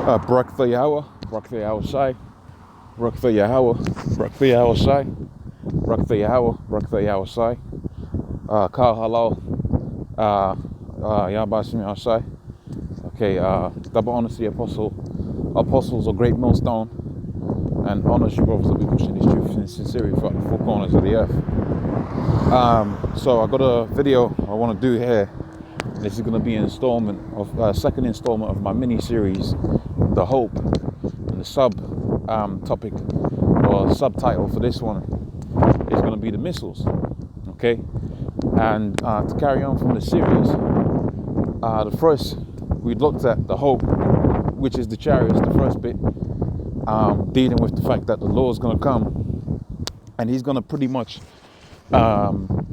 Barak the Yahweh, Barak the Yahweh Shai, Barak the Yahweh, Barak the Yahweh Shai, Barak the Yahweh, Barak the Yahweh Shai, Kal Halal, Yahbashim Yahshai. Okay, double honor to the apostles of great millstone, and honor to you brothers that be pushing this truth in sincerity throughout the four corners of the earth. So I got a video I want to do here. This is going to be an installment of second installment of my mini series, The Hope, and the topic or subtitle for this one is going to be the missiles. Okay, and to carry on from the series, the first we looked at the hope, which is the chariots, the first bit, dealing with the fact that the Lord's going to come and he's going to pretty much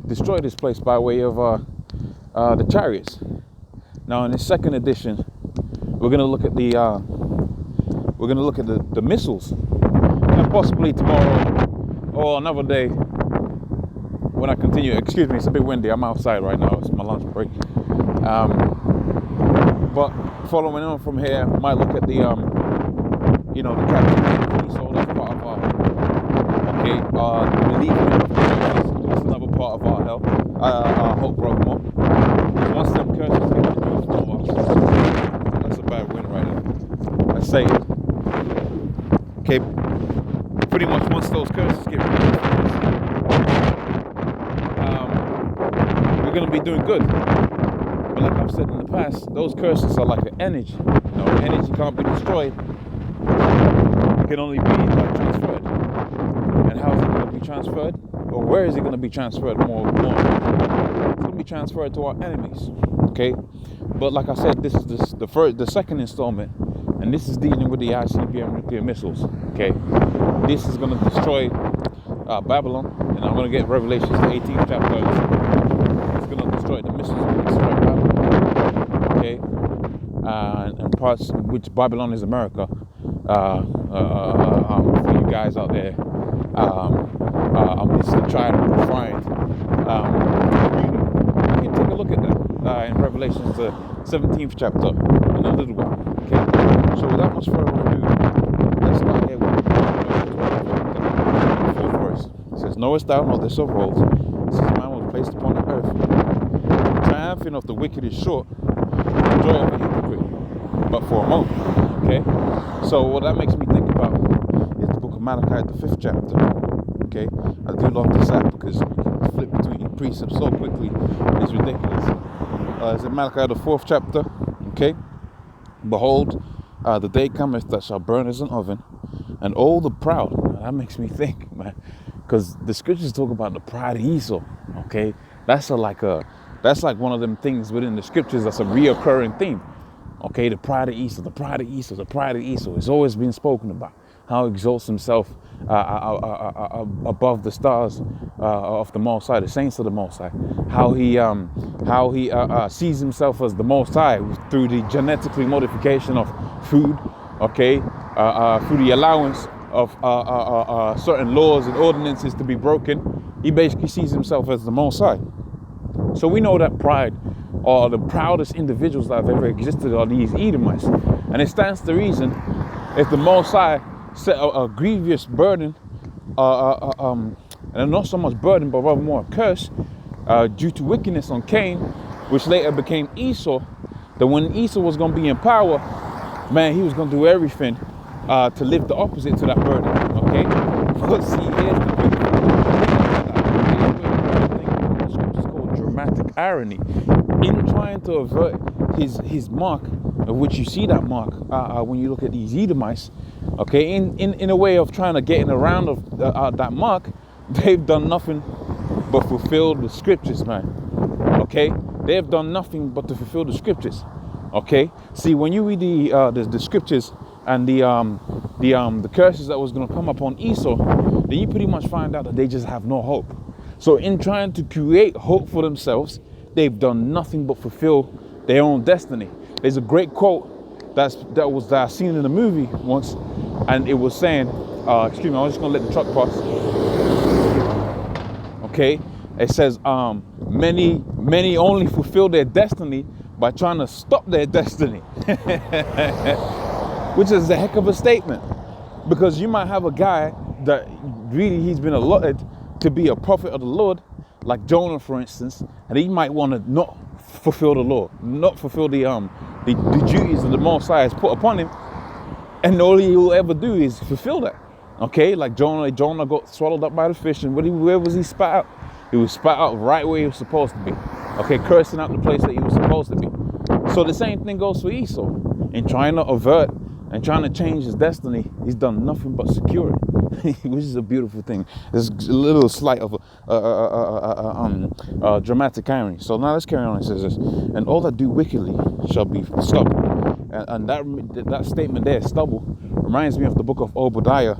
destroy this place by way of the chariots. Now in this second edition, we're going to look at the missiles, and possibly tomorrow or another day when I continue. Excuse me, it's a bit windy. I'm outside right now. It's my lunch break. But following on from here, I might look at the the captivity. So that's part of our the relieving of the curses. That's another part of our help. Our hope, brother. Once them curses get removed from us, that's a bad win right there. Let's say it. Okay, pretty much once those curses get removed from us, we're gonna be doing good. But like I've said in the past, those curses are like an energy. Energy can't be destroyed. It can only be transferred. And how is it going to be transferred? Or where is it going to be transferred more? It's going to be transferred to our enemies. Okay? But like I said, this is the second installment, and this is dealing with the ICBM nuclear missiles. Okay? This is going to destroy Babylon, and I'm going to get Revelations, the 18th chapter. It's going to destroy the missiles, going to destroy Babylon. Okay? And parts which Babylon is America. For you guys out there, it's the tried and refined. You can take a look at that in Revelations, the 17th chapter, in a little while. Okay, so without much further ado, let's start here with the 4th verse. It says, "Knowest thou not this of old, since man was placed upon the earth, the triumphing of the wicked is short, the joy of the hypocrite, but for a moment." Okay, so what that makes me think about is the book of Malachi, the 5th chapter. Okay, I do love this app because you can flip between precepts so quickly, it's ridiculous. It's in Malachi, the 4th chapter. Okay, "Behold, the day cometh that shall burn as an oven, and all the proud." That makes me think, man, because the scriptures talk about the pride of Esau. Okay, that's like one of them things within the scriptures that's a reoccurring theme. Okay, the pride of Esau, the pride of Esau, the pride of Esau. It's always been spoken about. How he exalts himself above the stars of the Most High, the saints of the Most High. How he sees himself as the Most High through the genetically modification of food. Okay, through the allowance of certain laws and ordinances to be broken. He basically sees himself as the Most High. So we know that pride, or the proudest individuals that have ever existed, are these Edomites. And it stands to reason, if the Most High set a grievous burden, and not so much burden, but rather more a curse, due to wickedness on Cain, which later became Esau, that when Esau was going to be in power, man, he was going to do everything to live the opposite to that burden. Okay? But see, here's the beautiful thing. The scripture's called dramatic irony. In trying to avert his mark, of which you see that mark when you look at these Edomites, okay, in a way of trying to get around of that mark, they've done nothing but fulfill the scriptures, man. Okay, they've done nothing but to fulfill the scriptures. Okay, see, when you read the scriptures and the curses that was going to come upon Esau, then you pretty much find out that they just have no hope. So in trying to create hope for themselves, they've done nothing but fulfill their own destiny. There's a great quote that was seen in a movie once, and it was saying, excuse me, I'm just gonna let the truck pass. Okay, it says, many only fulfill their destiny by trying to stop their destiny. which is a heck of a statement, because you might have a guy that really he's been allotted to be a prophet of the Lord, like Jonah, for instance, and he might want to not fulfill the law, not fulfill the duties that the Most High has put upon him, and all he will ever do is fulfill that. Okay, like Jonah got swallowed up by the fish, and where was he spat out? He was spat out right where he was supposed to be. Okay, cursing out the place that he was supposed to be. So the same thing goes for Esau. In trying to avert and trying to change his destiny, he's done nothing but secure it, which is a beautiful thing. There's a little slight of dramatic irony. So now let's carry on. It says this, and all that do wickedly shall be stubble. And that statement there, stubble, reminds me of the book of Obadiah.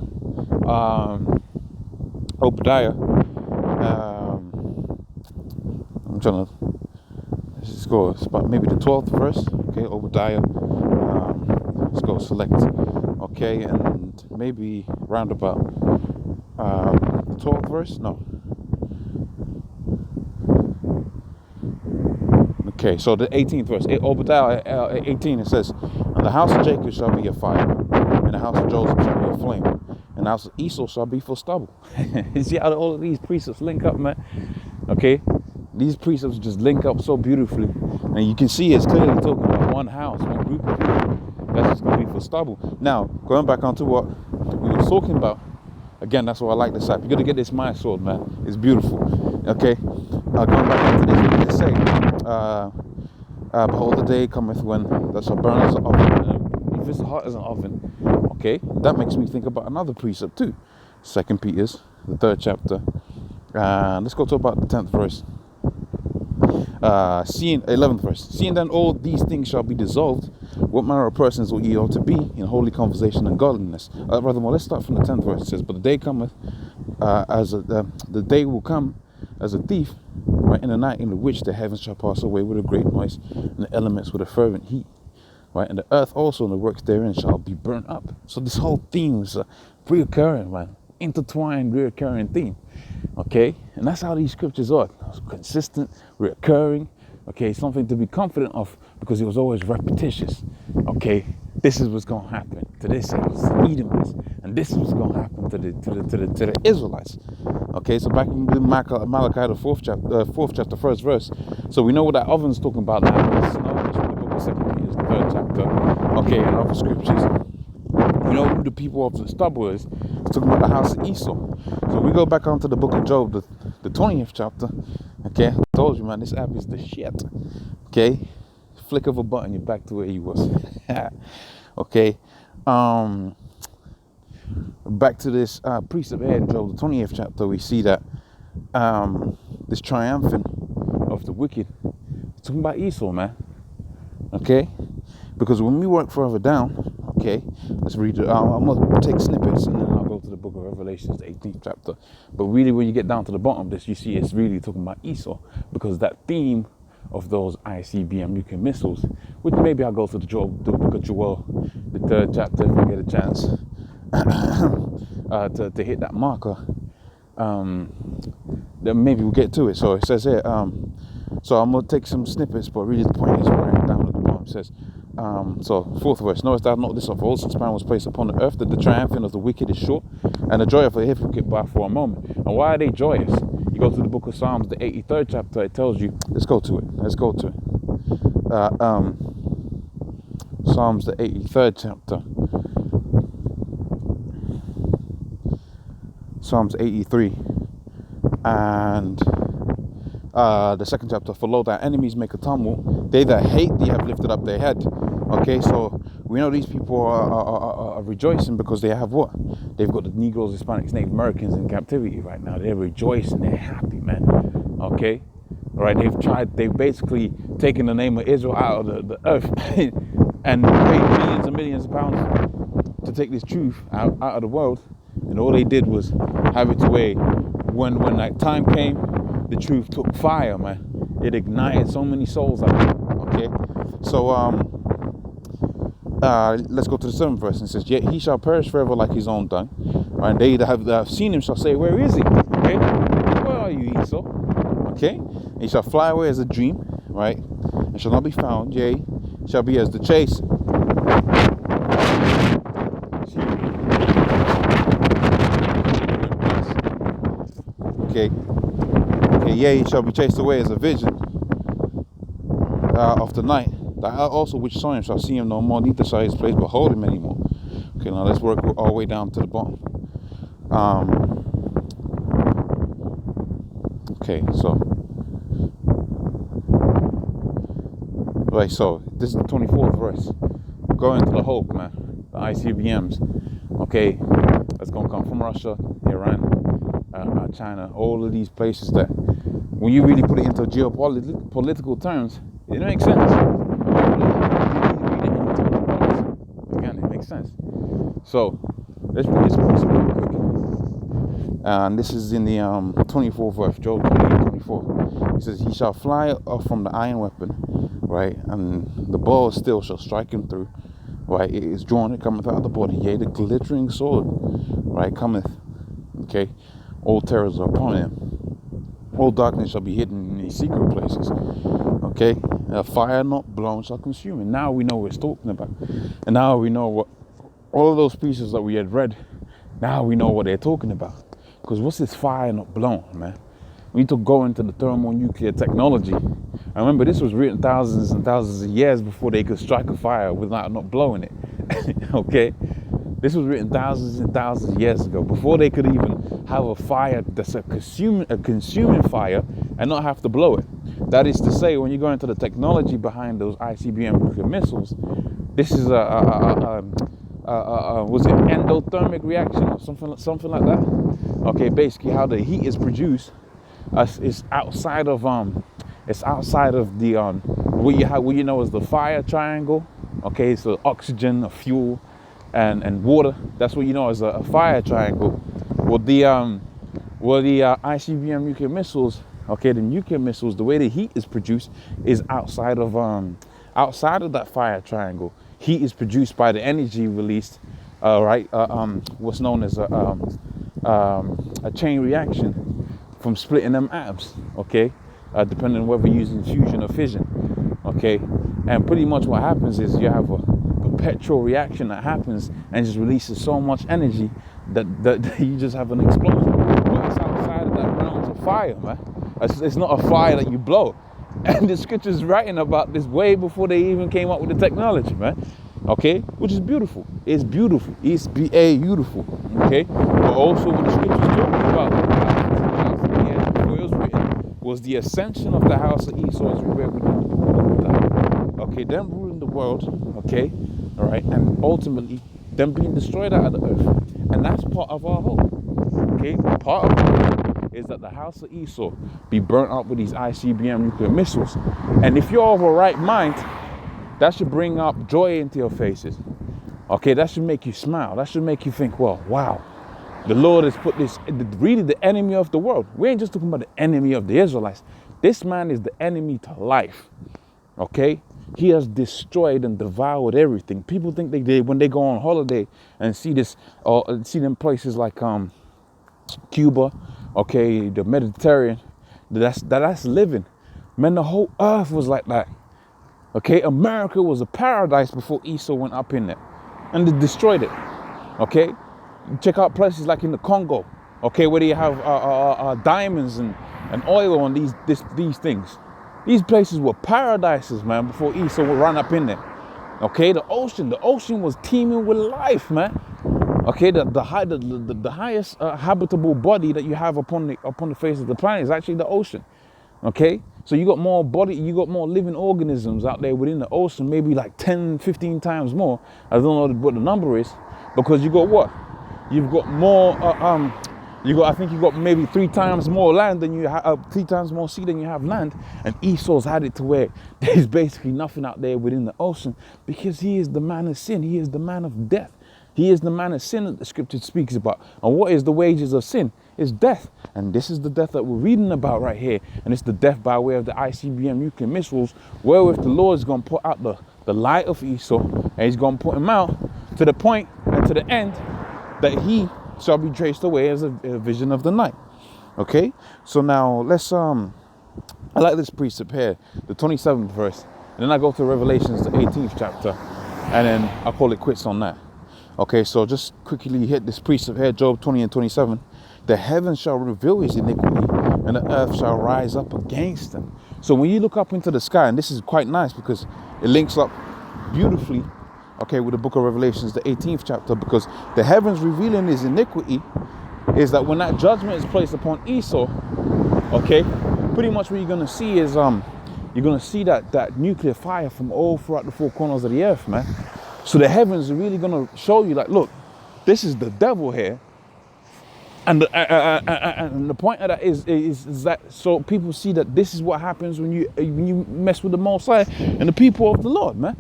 I'm trying to, let's go, it's about maybe the 12th verse. Okay, Obadiah. Let's go select. Okay, and maybe round about the 12th verse. No. Okay, so the 18th verse, Obadiah 18, it says, and the house of Jacob shall be a fire, and the house of Joseph shall be a flame, and the house of Esau shall be for stubble. You see how all of these precepts link up, man? Okay, these precepts just link up so beautifully, and you can see it's clearly talking about one house, one group of people that's just going to be for stubble. Now, going back onto what we were talking about, again, that's why I like this app. You got to get this my sword, man. It's beautiful. Okay, going back into this, what did it say? Behold, the day cometh when that shall burn as an oven, if it's hot as an oven. Okay, that makes me think about another precept too. 2 Peter's, the 3rd chapter. Let's go to about the 10th verse. 11th verse. Seeing then all these things shall be dissolved, what manner of persons will ye ought to be in holy conversation and godliness? Let's start from the 10th verse. It says, but the day cometh the day will come as a thief, right, in the night, in the which the heavens shall pass away with a great noise, and the elements with a fervent heat, right, and the earth also and the works therein shall be burnt up. So this whole theme is a reoccurring, man, intertwined, reoccurring theme. Okay, and that's how these scriptures are, consistent, reoccurring. Okay, something to be confident of, because it was always repetitious. Okay, this is what's going to happen to this house, the Edomites, and this is what's going to happen to the Israelites. Okay, so back in Malachi, the 4th chapter, 1st verse. So we know what that oven's talking about now. It's from the book of 2 Peter, the 3rd chapter. Okay, and other scriptures. We know who the people of the stubble is. It's talking about the house of Esau. So we go back onto the book of Job, the 20th chapter. Okay, I told you, man, this app is the shit. Okay, flick of a button, you're back to where you was. Okay, back to this precept here in Job, the 20th chapter. We see that this triumphant of the wicked, it's talking about Esau, man. Okay, because when we work further down, okay, let's read it. I'm going to take snippets and then I'll go to the book of Revelations, the 18th chapter. But really, when you get down to the bottom of this, you see it's really talking about Esau, because that theme of those ICBM nuclear missiles, which maybe I'll go to the book of Joel, the 3rd chapter, if I get a chance to hit that marker. Then maybe we'll get to it. So it says here, so I'm going to take some snippets, but really the point is right down at the bottom. It says, so 4th verse, knowest thou not this of old, since man was placed upon the earth, that the triumphing of the wicked is short, and the joy of a hypocrite but for a moment. And why are they joyous? You go to the book of Psalms, the 83rd chapter, it tells you, let's go to it. Psalms, the 83rd chapter. Psalms 83 and the 2nd chapter. For lo, thy enemies make a tumult, they that hate thee have lifted up their head. Okay, so we know these people are rejoicing because they have what? They've got the Negroes, Hispanics, Native Americans in captivity right now. They're rejoicing, they're happy, man. Okay, all right, they've basically taken the name of Israel out of the earth and paid millions and millions of pounds to take this truth out of the world. And all they did was have it to where when that time came, the truth took fire, man. It ignited so many souls out there. Okay, so let's go to the 7th verse. And it says, yet he shall perish forever like his own dung. Right? And they that have seen him shall say, where is he? Okay, where are you, Esau? Okay, and he shall fly away as a dream, right? And shall not be found. Yea, shall be as the chase Okay. Okay, yea, he shall be chased away as a vision of the night. That also which saw him shall see him no more, neither shall his place behold him anymore. Okay, now let's work all the way down to the bottom. Okay, so right, so this is the 24th verse. Go into the hope, man. The ICBMs. Okay, that's gonna come from Russia, Iran, China, all of these places that, when you really put it into geopolitical terms, it makes sense. Again, it makes sense. So let's read this verse real quick. And this is in the 24th verse, Job 28:24. He says, "He shall fly off from the iron weapon, right? And the bow of steel shall strike him through, right? It is drawn, it cometh out of the body. Yea, the glittering sword, right, cometh. Okay, all terrors are upon him. All darkness shall be hidden in these secret places. Okay, fire not blown shall consume him." Now we know what it's talking about, and now we know what all of those pieces that we had read. Now we know what they're talking about. Because what's this fire not blown, man? We need to go into the thermonuclear technology. I remember this was written thousands and thousands of years before they could strike a fire without not blowing it. Okay, this was written thousands and thousands of years ago, before they could even have a fire that's a consuming fire and not have to blow it. That is to say, when you go into the technology behind those ICBM nuclear missiles, this is was it endothermic reaction or something like that? Okay, basically how the heat is produced is outside of the what you know as the fire triangle. Okay, so oxygen, a fuel, and water. That's what you know as a fire triangle. Well, the ICBM nuclear missiles. Okay, the nuclear missiles, the way the heat is produced is outside of that fire triangle. Heat is produced by the energy released, what's known as a chain reaction from splitting them atoms, okay? Depending on whether you're using fusion or fission, okay? And pretty much what happens is you have a perpetual reaction that happens and just releases so much energy that you just have an explosion. But it's outside of that realms of fire, man. It's not a fire that you blow. And the scripture's writing about this way before they even came up with the technology, man. Okay, which is beautiful. It's beautiful. It's beautiful. Okay, but also what the scripture's talking about before it was written was the ascension of the house of Esau is where we die. Okay, them ruling the world. Okay, all right, and ultimately them being destroyed out of the earth, and that's part of our hope. Okay, part of our hope is that the house of Esau be burnt up with these ICBM nuclear missiles. And if you're of a right mind, that should bring up joy into your faces. Okay, that should make you smile. That should make you think, well, wow, the Lord has put this, really the enemy of the world. We ain't just talking about the enemy of the Israelites. This man is the enemy to life. Okay, he has destroyed and devoured everything. People think they when they go on holiday and see this, or see them places like Cuba, okay, the Mediterranean, that's living. Man, the whole earth was like that. Okay, America was a paradise before Esau went up in there and they destroyed it. Okay, check out places like in the Congo, okay, where they have diamonds and oil on these things. These places were paradises, man, before Esau would run up in there. Okay, the ocean was teeming with life, man. Okay, the highest habitable body that you have upon the face of the planet is actually the ocean. Okay, so you got more living organisms out there within the ocean, maybe like 10, 15 times more. I don't know what the number is, because you got what? You've got more. I think you got maybe 3 times more land than you have, 3 times more sea than you have land. And Esau's had it to where there's basically nothing out there within the ocean, because he is the man of sin. He is the man of death. He is the man of sin that the scripture speaks about. And what is the wages of sin? It's death. And this is the death that we're reading about right here. And it's the death by way of the ICBM nuclear missiles, wherewith the Lord is going to put out the light of Esau, and he's going to put him out to the point and to the end that he shall be traced away as a vision of the night. Okay? So now let's, I like this precept here, the 27th verse. And then I go to Revelations, the 18th chapter. And then I call it quits on that. Okay, so just quickly hit this precept here, Job 20 and 27. the heavens shall reveal his iniquity, and the earth shall rise up against him. So when you look up into the sky, and this is quite nice because it links up beautifully, okay, with the book of Revelations, the 18th chapter, because the heavens revealing his iniquity is that when that judgment is placed upon Esau, okay, pretty much what you're going to see is you're going to see that nuclear fire from all throughout the four corners of the earth, man. So the heavens are really going to show you, like, look, this is the devil here. And the point of that is that so people see that this is what happens when you mess with the Most High and the people of the Lord, man.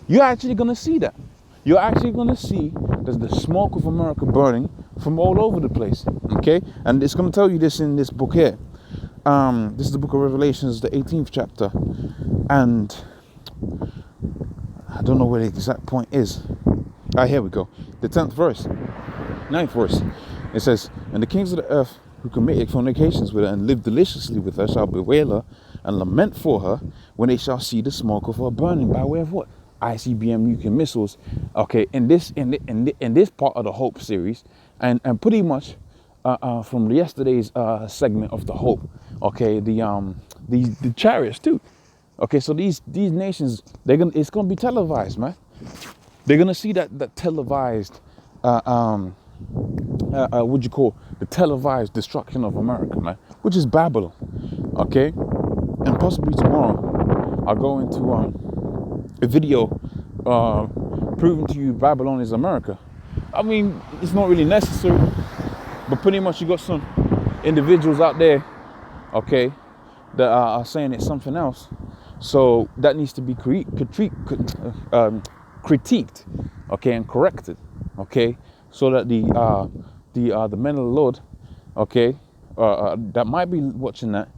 You're actually going to see that. You're actually going to see there's the smoke of America burning from all over the place, okay? And it's going to tell you this in this book here. This is the book of Revelations, the 18th chapter. And I don't know where the exact point is. Here we go. The 10th verse, 9th verse. It says, and the kings of the earth who committed fornications with her and lived deliciously with her shall bewail her and lament for her when they shall see the smoke of her burning by way of what? ICBM nuclear missiles. Okay, in this part of the Hope series, and pretty much from yesterday's segment of the Hope, okay, the chariots too. Okay, so these nations, it's gonna be televised, man. They're gonna see that televised what you call the televised destruction of America, man, which is Babylon, okay? And possibly tomorrow I'll go into a video proving to you Babylon is America. I mean, it's not really necessary, but pretty much you got some individuals out there, okay, that are saying it's something else. So that needs to be critiqued, okay, and corrected, okay, so that the men of the Lord, okay, that might be watching that,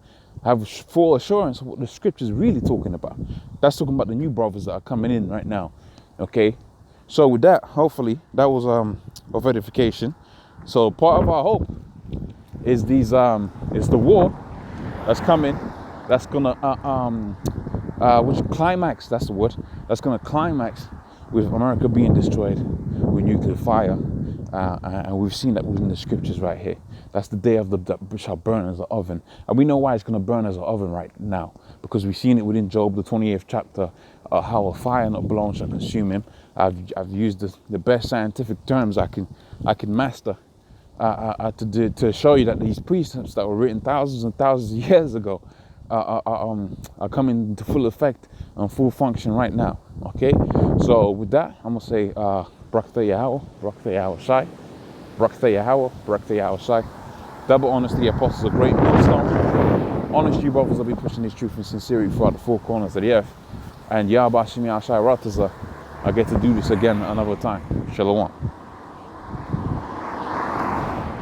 have full assurance of what the scripture is really talking about. That's talking about the new brothers that are coming in right now, okay. So with that, hopefully that was of edification. So part of our hope is is the war that's coming, that's gonna which climax, that's the word, that's gonna climax with America being destroyed with nuclear fire. And we've seen that within the scriptures right here. That's the day of that shall burn as an oven. And we know why it's going to burn as an oven right now. Because we've seen it within Job, the 28th chapter, how a fire not blown shall consume him. I've used the best scientific terms I can master to show you that these precepts that were written thousands and thousands of years ago are coming into full effect and full function right now. Okay? So with that, I'm going to say... Brakta Yahweh Shai, Brakta Yahweh, Brakta Yahweh Shai. Double honesty, apostles, a great millstone. Honest you brothers will be pushing this truth and sincerity throughout the four corners of the earth. And Yahweh Shai Rataza, I get to do this again another time. Shalom.